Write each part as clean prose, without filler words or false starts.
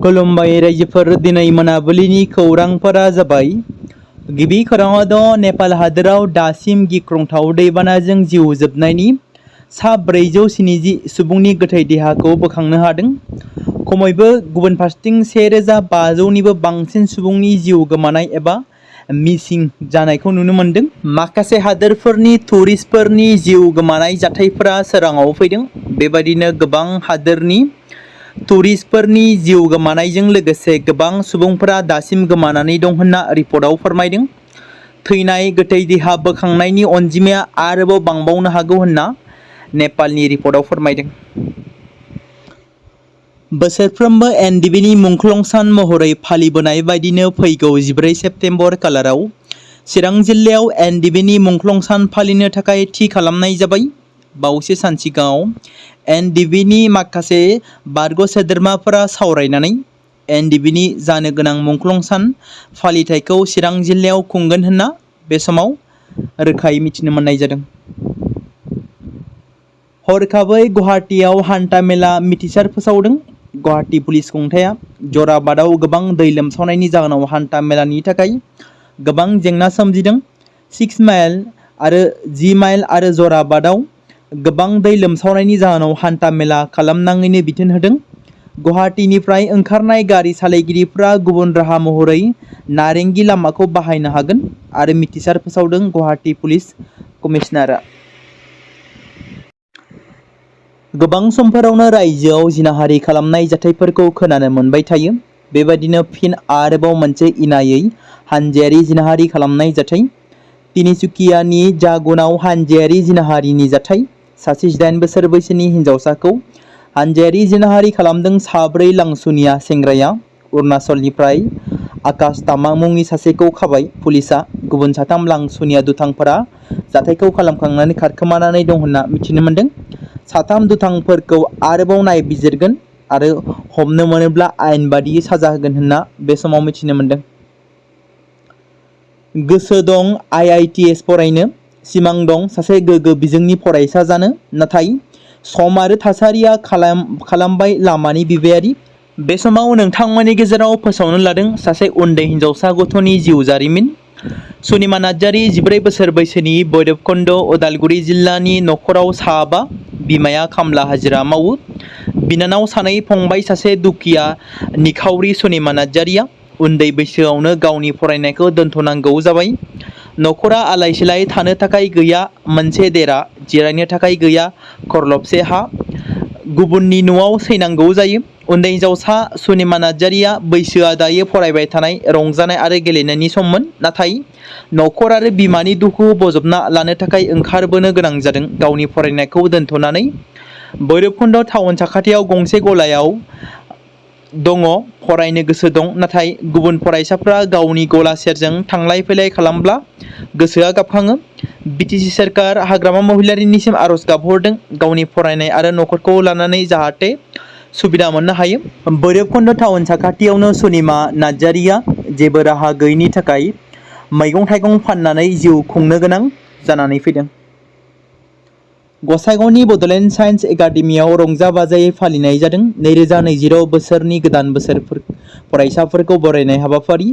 खुलुमबाय रायजोफोर, दिनै मोनाबिलिनि खौरांफोरा जाबाय। गिबि खौराङाव दं नेपाल हादोराव दासिम गिख्रंथाव दैबानाजों जिउ जोबनायनि सा 470 सुबुंनि गोथै देहाखौ बोखांनो हादों। खमैबो गुबुन फारसेथिं 1500निबो बांसिन सुबुंनि जिउ गोमानाय एबा मिसिं जानायखौ नुनो मोन्दों। माखासे हादोरफोरनि टुरिस्टफोरनि जिउ गोमानाय जाथायफोरा सोराङाव फैदों। बेबायदिनो गोबां हादोरनि टुरिस्टफोरनि जिउ गोमानायजों लोगोसे गोबां सुबुंफोरा दासिम गोमानानै दं होनना रिपर्टआव फोरमायदों। थैनाय गोथै देहा बोखांनायनि अनजिमाया आरोबाव बांबावनो हागौ होनना नेपालनि रिपर्टआव फोरमायदों। बोसोरफ्रोमबो एनडिबिनि मुंख्लं सान महरै फालिबोनाय बायदिनो फैगौ 14 सेप्तेम्बर खालाराव चिरां जिल्लायाव एनडिबिनि मुंख्लं सान फालिनो थाखाय थि खालामनाय जाबाय। बावैसो सान सिगाङाव एनडिबिनि माखासे बारग' सोद्रोमाफोरा सावरायनानै एनडिबिनि जानो गोनां मुंख्लं सान फालिथायखौ चिरां जिल्लायाव खुंगोन होनना बे समाव रोखायै मिथिनो मोननाय जादों। हरखाबै गुवाहाटीआव हान्था मेला मिथिसार फोसावदों। गुवाहाटी पुलिस खुंथाया जराबादाव गोबां दै लोमसावनायनि जाहोनाव हान्था मेलानि थाखाय गोबां जेंना सोमजिदों। 6 माइल आरो 10 माइल आरो जराबादाव गोबां दै लोमसावनायनि जाहोनाव हान्था मेला खालामनाङैनो बिथोन होदों। गुवाहाटीनिफ्राय ओंखारनाय गारि सालायगिरिफ्रा गुबुन राहा महरै नारेंगी लामाखौ बाहायनो हागोन आरो मिथिसार फोसावदों गुवाहाटी पुलिस कमिशनारआ। गोबां समफोरावनो रायजोआव जिनाहारि खालामनाय जाथायफोरखौ खोनानो मोनबाय थायो। बेबायदिनो फिन आरोबाव मोनसे इनायै हानजायारि जिनाहारि खालामनाय जाथाय। तिनिसुकियानि जागुनाव हानजायारि जिनाहारिनि जाथाय। सासे 18 बोसोर बैसोनि हिन्जावसाखौ हानजायारि जिनाहारि खालामदों। 4 लांसुनिया सेंग्राया अरुणाचलनिफ्राय आकाश तामा मुंनि सासेखौ खाबाय पुलिसआ। गुबुन 3 लांसुनिया दुथांफोरा जाथायखौ खालामखांनानै खारखोमानानै दं होनना मिथिनो मोन्दों। 3 दुथांफोरखौ आरोबाव नायबिजिरगोन आरो हमनो मोनोब्ला आयेन बादियै साजा होगोन होनना बे समाव मिथिनो मोन्दों। गोसो दं IITS फरायनो, सिमां दं सासे गोग्गो बिजोंनि फरायसा जानो, नाथाय सम आरो थासारिया खालामबाय लामानि बिबायारि। बे समाव नोंथांमोननि गेजेराव फोसावनो लादों सासे उन्दै हिन्जावसा गथ'नि जिउ जारिमिन। सुनिमा नार्जारी 14 बोसोर बैसोनि भैरबकुन्द उदालगुरि जिल्लानि नखराव साबा। बिमाया खामला हाजिरा मावो। बिनानाव 2, फंबाय सासे। दुखिया निखावरि सुनिमा नार्जारीया उन्दै बैसोआवनो गावनि फरायनायखौ दोनथ'नांगौ जाबाय। नखरा आलाय सिलाय, थानो थाखाय गैया मोनसे देरा, जिरायनो थाखाय गैया खरलबसे हा, गुबुननि न'आव सैनांगौ जायो। उन्दै हिन्जावसा सुनिमा नार्जारीया बैसोआ दायो फरायबाय थानाय, रंजानाय आरो गेलेनायनि सममोन, नाथाय नखर आरो बिमानि दुखु बजबना लानो थाखाय ओंखारबोनो गोनां जादों। गावनि फरायनायखौ दोनथ'नानै भैरबकुन्द टाउन साखाथियाव गंसे गलायाव दङ। फरायनो गोसो दं, नाथाय गुबुन फरायसाफ्रा गावनि गला सेरजों थांलाय फैलाय खालामब्ला गोसोआ गाबखाङो। बिटिसि सोरखार हाग्रामा महिलारिनिसिम आर'ज गाबहरदों गावनि फरायनाय आरो नखरखौ लानानै जाहाथे सुबिदा मोननो हायो। भैरबकुन्द टाउन साखाथियावनो सुनिमा नार्जारीया जेबो राहा गैयिनि थाखाय मैगं थाइगं फाननानै जिउ खुंनो गोनां जानानै फैदों। गसाइगावनि बड'लेण्ड साइन्स एकाडेमियाव रंजा बाजायै फालिनाय जादों 2020 बोसोरनि गोदान बोसोर फरायसाफोरखौ बरायनाय हाबाफारि।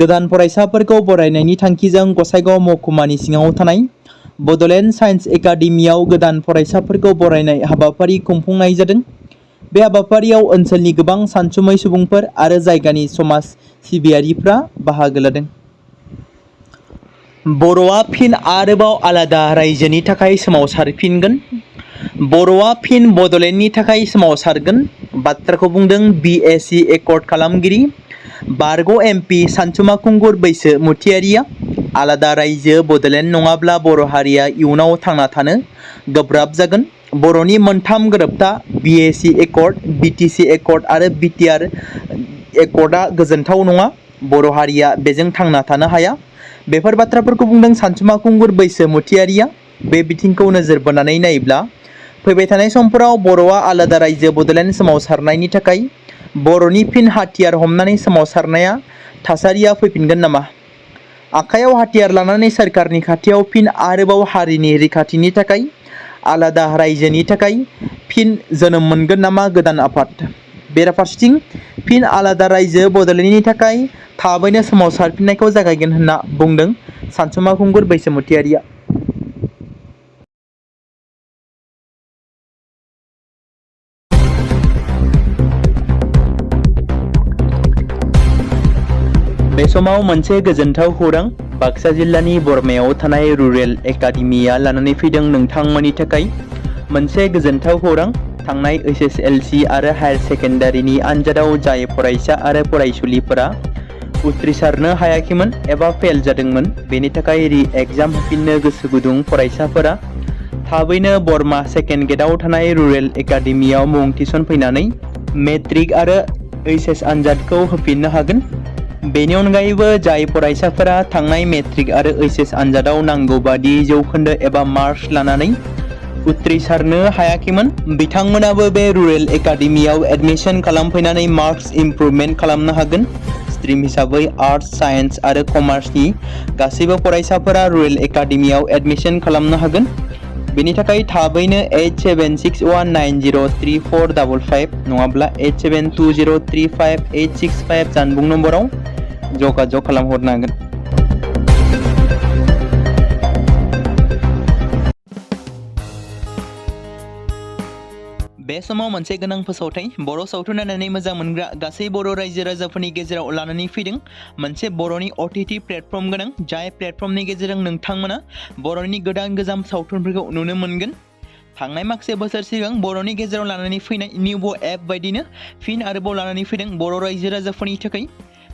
गोदान फरायसाफोरखौ बरायनायनि थांखिजों गसाइगाव महकुमानि सिङाव थानाय बड'लेण्ड साइन्स एकाडेमियाव गोदान फरायसाफोरखौ बरायनाय हाबाफारि खुंफुंनाय जादों। बे हाबाफारियाव ओनसोलनि गोबां सानसुमै सुबुंफोर आरो जायगानि समाज सिबियारिफ्रा बाहागो लादों। बर'आ फिन आरोबाव आलादा रायजोनि थाखाय सोमावसारफिनगोन। बर'आ फिन बड'लेण्डनि थाखाय सोमावसारगोन बाथ्राखौ बुंदों BAC एकर्ड खालामगिरि बारग' MP सानसुमा खुंगुर बैसोमुथियारिया। आलादा रायजो बड'लेण्ड नङाब्ला बर' हारिया इयुनाव थांना थानो गोब्राब जागोन। बर'नि मोनथाम गोरोबथा BAC एकर्ड, BTC एकर्ड आरो Btr एकर्डआ गोजोनथाव नङा। बर' हारिया बेजों थांना थानो हाया। बेफोर बाथ्राफोरखौ बुंदों सानसुमा खुंगुर बैसोमुथियारिया। बे बिथिंखौ नोजोर बोनानै नायोब्ला फैबाय थानाय समफोराव बर'आ आलादा रायजो बड'लेण्ड सोमावसारनायनि थाखाय बर'नि फिन हाथियार हमनानै सोमावसारनाया थासारिया फैफिनगोन नामा? आखायाव हाथियार लानानै सोरखारनि खाथियाव फिन आरोबाव हारिनि रैखाथिनि थाखाय आलादा रायजोनि थाखाय फिन जोनोम मोनगोन नामा गोदान आफाद? बेराफारसेथिं फिन आलादा रायजो बड'लेण्डनि थाखाय थाबैनो सोमावसारफिननायखौ जागायगोन होनना बुंदों सानसुमा खुंगुर बैसोमुतियारिया। बे समाव मोनसे गोजोनथाव खौरां बाक्सा जिल्लानि बरमायाव थानाय रुरेल एकाडेमिया लानानै फैदों नोंथांमोननि थाखाय मोनसे गोजोनथाव खौरां। थांनाय SSLC आरो हायार सेकेन्डारिनि आनजादाव जाय फरायसा आरो फरायसुलिफोरा उथ्रिसारनो हायाखैमोन एबा फेल जादोंमोन, बेनि थाखाय रि एग्जाम होफिननो गोसो गुदुं फरायसाफोरा थाबैनो बरमा सेकेन्ड गेटआव थानाय रुरेल एकाडेमियाव मुं थिसनफैनानै मेट्रिक आरो HS आनजादखौ होफिननो हागोन। बेनि अनगायैबो जाय फरायसाफोरा थांनाय मेट्रिक आरो HS आनजादाव नांगौ बादि जौखोन्दो एबा मार्क्स लानानै उथ्रिसारनो हायाखैमोन, बिथांमोनाबो बे रुरेल एकाडेमियाव एडमिशन खालामफैनानै मार्क्स इमप्रुभमेन्ट खालामनो हागोन। स्ट्रिम हिसाबै आर्ट्स, साइन्स आरो कमार्सनि गासैबो फरायसाफोरा रुरेल एकाडेमियाव एडमिशन खालामनो हागोन। बेनि थाखाय थाबैनो 8761903455 नङाब्ला 87203585 जानबुं नम्बराव जगाजग खालामहरनो हागोन। बे समाव मोनसे गोनां फोसावथाय बर' सावथुन नायनानै मोजां मोनग्रा गासै बर' रायजो राजाफोरनि गेजेराव लानानै फैदों मोनसे बर'नि OTT प्लेटफर्म गोनां, जाय प्लेटफर्मनि गेजेरजों नोंथांमोना बर'नि गोदान गोजाम सावथुनफोरखौ नुनो मोनगोन। थांनाय माखासे बोसोर सिगां बर'नि गेजेराव लानानै फैनाय निउबो एप बायदिनो फिन आरोबाव लानानै फैदों बर' रायजो राजाफोरनि थाखाय।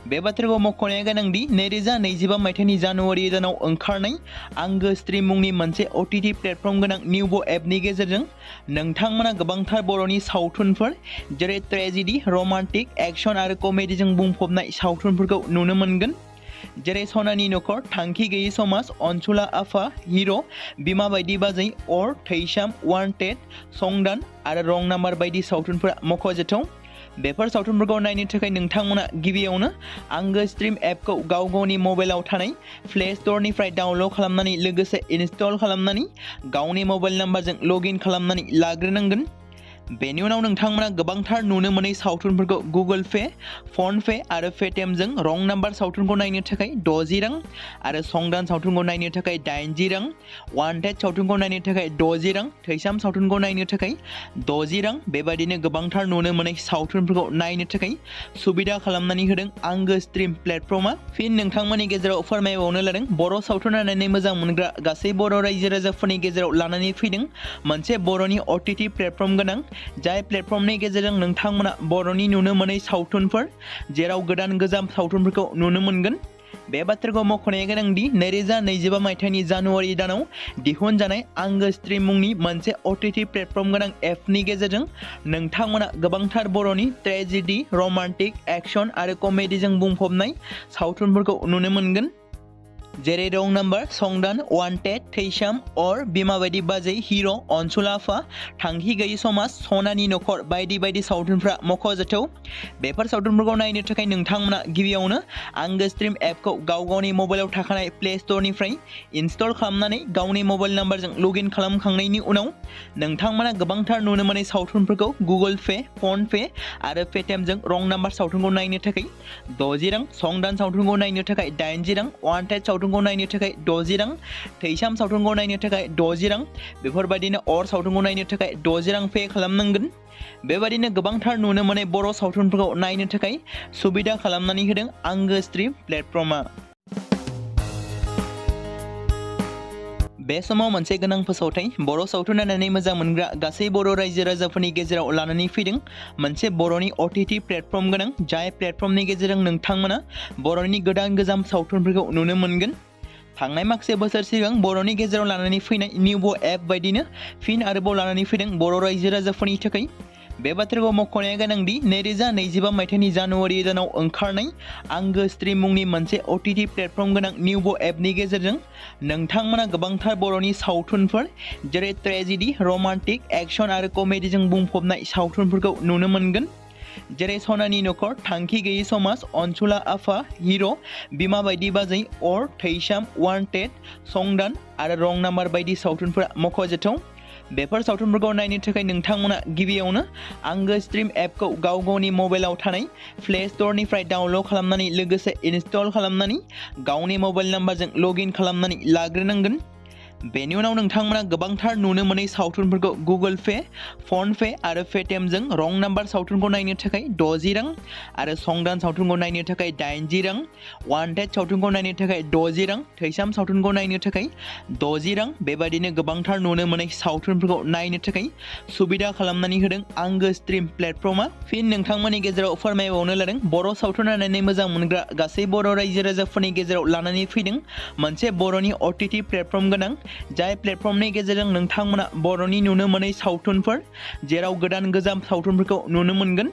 बे बाथ्राखौ मख'नाया गोनांदि 2025 मायथाइनि जानुवारि दानाव ओंखारनाय आंगो स्ट्रिम मुंनि मोनसे OTT प्लेटफर्म गोनां निउबो एपनि गेजेरजों नोंथांमोना गोबांथार बर'नि सावथुनफोर जेरै ट्रेजेडि, रमान्टिक, एक्शन आरो कमेडिजों बुंफबनाय सावथुनफोरखौ नुनो मोनगोन। जेरै सनानि नखर, थांखि गैयै समाज, अनसुला आफा, हिर', बिमा बायदि बाजै, अर, थैसाम, वान्टेड, संदान आरो रं नाम्बार बायदि सावथुनफोरा मख'जाथाव। बेफोर सावथुनफोरखौ नायनो थाखाय नोंथांमोना गिबियावनो आंगो स्ट्रिम एपखौ गाव गावनि मबाइलाव थानाय प्ले स्ट'रनिफ्राय डाउनल'ड खालामनानै लोगोसे इनस्टल खालामनानै गावनि मबाइल नाम्बारजों लगइन खालामनानै लाग्रोनांगोन। बेनि उनाव नोंथांमोना गोबांथार नुनो मोनै सावथुनफोरखौ गुगोल पे, फन पे आरो पेटिएमजों रं नाम्बार सावथुनखौ नायनो थाखाय 60 रां आरो संदान सावथुनखौ नायनो थाखाय 80 रां, वान्टेड सावथुनखौ नायनो थाखाय 60 रां, थैसाम सावथुनखौ नायनो थाखाय 60 रां बेबायदिनो गोबांथार नुनो मोनै सावथुनफोरखौ नायनो थाखाय सुबिदा खालामनानै होदों आंगो स्ट्रिम प्लेटफर्मा। फिन नोंथांमोननि गेजेराव फोरमायबावनो लादों बर' सावथुन नायनानै मोजां मोनग्रा गासै बर' रायजो राजाफोरनि गेजेराव लानानै फैदों मोनसे बर'नि OTT प्लेटफर्म गोनां, जाय प्लेटफर्मनि गेजेरजों नोंथांमोना बर'नि नुनो मोनै सावथुनफोर जेराव गोदान गोजाम सावथुनफोरखौ नुनो मोनगोन। बे बाथ्राखौ मख'नाया गोनांदि 2025 मायथाइनि जानुवारि दानाव दिहुनजानाय आंगो स्ट्रिम मुंनि मोनसे OTT प्लेटफर्म गोनां एपनि गेजेरजों नोंथांमोना गोबांथार बर'नि ट्रेजेडि, रमान्टिक, एक्शन आरो कमेडिजों बुंफबनाय सावथुनफोरखौ नुनो मोनगोन। जेरै रं नाम्बार, संदान, वान्टेड, थैसाम, अर, बिमा बायदि बाजै, हिर', अनसुला आफा, थांखि गैयै समाज, सनानि नखर बायदि बायदि सावथुनफ्रा मख'जाथाव। बेफोर सावथुनफोरखौ नायनो थाखाय नोंथांमोना गिबियावनो आंगो स्ट्रिम एपखौ गाव गावनि मबाइलाव थाखानाय प्ले स्ट'रनिफ्राय इनस्टल खालामनानै गावनि मबाइल नाम्बारजों लगइन खालामखांनायनि उनाव नोंथांमोना गोबांथार नुनो मोनै सावथुनफोरखौ गुगोल पे, फन पे आरो पेटिएमजों रं नाम्बार सावथुनखौ नायनो थाखाय 60 रां, संदान सावथुनखौ नायनो थाखाय 80 रां, वान्टेड सावथुनखौ नायनो थाखाय 60 रां, थैसाम सावथुनखौ नायनो थाखाय 60 रां बेफोरबायदिनो अर सावथुनखौ नायनो थाखाय 60 रां पे खालामनांगोन। बेबायदिनो गोबांथार नुनो मोनै बर' सावथुनफोरखौ नायनो थाखाय सुबिदा खालामनानै होदों आंगो स्ट्रिम प्लेटफर्मा। बे समाव मोनसे गोनां फोसावथाय बर' सावथुन नायनानै मोजां मोनग्रा गासै बर' रायजो राजाफोरनि गेजेराव लानानै फैदों मोनसे बर'नि OTT प्लेटफर्म गोनां, जाय प्लेटफर्मनि गेजेरजों नोंथांमोना बर'नि गोदान गोजाम सावथुनफोरखौ नुनो मोनगोन। थांनाय माखासे बोसोर सिगां बर'नि गेजेराव लानानै फैनाय निउबो एप बायदिनो फिन आरोबाव लानानै फैदों बर' रायजो राजाफोरनि थाखाय। बे बाथ्राखौ मख'नाया गोनांदि 2025 मायथाइनि जानुवारि दानाव ओंखारनाय आंगो स्ट्रिम मुंनि मोनसे OTT प्लेटफर्म गोनां निउबो एपनि गेजेरजों नोंथांमोना गोबांथार बर'नि सावथुनफोर जेरै ट्रेजेडि, रमान्टिक, एक्शन आरो कमेडिजों बुंफबनाय सावथुनफोरखौ नुनो मोनगोन। जेरै सनानि नखर, थांखि गैयै समाज, अनसुला आफा, हिर', बिमा बायदि बाजै, अर, थैसाम, वान्टेड, संदान आरो रं नाम्बार बायदि सावथुनफोरा मख'जाथाव। बेफोर सावथुनफोरखौ नायनो थाखाय नोंथांमोना गिबियावनो आंगो स्ट्रिम एपखौ गाव गावनि मबाइलाव थानाय प्ले स्ट'रनिफ्राय डाउनल'ड खालामनानै लोगोसे इनस्टल खालामनानै गावनि मबाइल नाम्बारजों लगइन खालामनानै लाग्रोनांगोन। बेनि उनाव नोंथांमोना गोबांथार नुनो मोनै सावथुनफोरखौ गुगोल पे, फन पे आरो पेटिएमजों रं नाम्बार सावथुनखौ नायनो थाखाय 60 रां आरो संदान सावथुनखौ नायनो थाखाय 80 रां, वान्टेड सावथुनखौ नायनो थाखाय 60 रां, थैसाम सावथुनखौ नायनो थाखाय 60 रां बेबायदिनो गोबांथार नुनो मोनै सावथुनफोरखौ नायनो थाखाय सुबिदा खालामनानै होदों आंगो स्ट्रिम प्लेटफर्मा। फिन नोंथांमोननि गेजेराव फोरमायबावनो लादों बर' सावथुन नायनानै मोजां मोनग्रा गासै बर' रायजो राजाफोरनि गेजेराव लानानै फैदों मोनसे बर'नि OTT प्लेटफर्म गोनां, जाय प्लेटफर्मनि गेजेरजों नोंथांमोना बर'नि नुनो मोनै सावथुनफोर जेराव गोदान गोजाम सावथुनफोरखौ नुनो मोनगोन।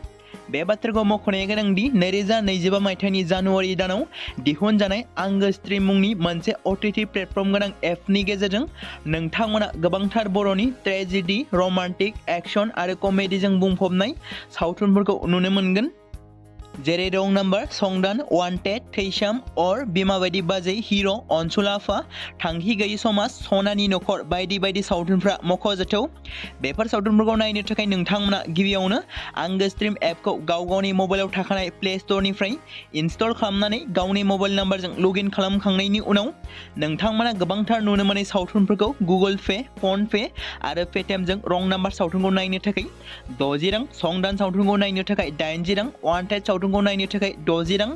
बे बाथ्राखौ मख'नाया गोनांदि 2025 मायथाइनि जानुवारि दानाव दिहुनजानाय आंगो स्ट्रिम मुंनि मोनसे OTT प्लेटफर्म गोनां एपनि गेजेरजों नोंथांमोना गोबांथार बर'नि ट्रेजेडि, रमान्टिक, एक्शन आरो कमेडिजों बुंफबनाय सावथुनफोरखौ नुनो मोनगोन। जेरै रं नाम्बार, संदान, वान्टेड, थैसाम, अर, बिमा बायदि बाजै, हिर', अनसुला आफा, थांखि गैयि समाज, सनानि नखर बायदि बायदि सावथुनफ्रा मख'जाथाव। बेफोर सावथुनफोरखौ नायनो थाखाय नोंथांमोना गिबियावनो आंगो स्ट्रिम एपखौ गाव गावनि मबाइलाव थाखानाय प्ले स्ट'रनिफ्राय इनस्टल खालामनानै गावनि मबाइल नाम्बारजों लगइन खालामखांनायनि उनाव नोंथांमोना गोबांथार नुनो मोनै सावथुनफोरखौ गुगोल पे, फन पे आरो पेटिएमजों रं नाम्बार सावथुनखौ नायनो थाखाय 60 रां, संदान सावथुनखौ नायनो थाखाय 80 रां, वान्टेड सावथुनखौ नायनो थाखाय 60 रां,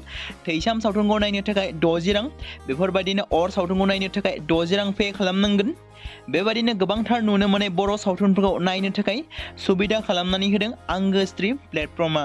थैसाम सावथुनखौ नायनो थाखाय 60 रां बेफोरबायदिनो अर सावथुनखौ नायनो थाखाय 60 रां पे खालामनांगोन। बेबायदिनो गोबांथार नुनो मोनै बर' सावथुनफोरखौ नायनो थाखाय सुबिदा खालामनानै होदों आंगो स्ट्रिम प्लेटफर्मा।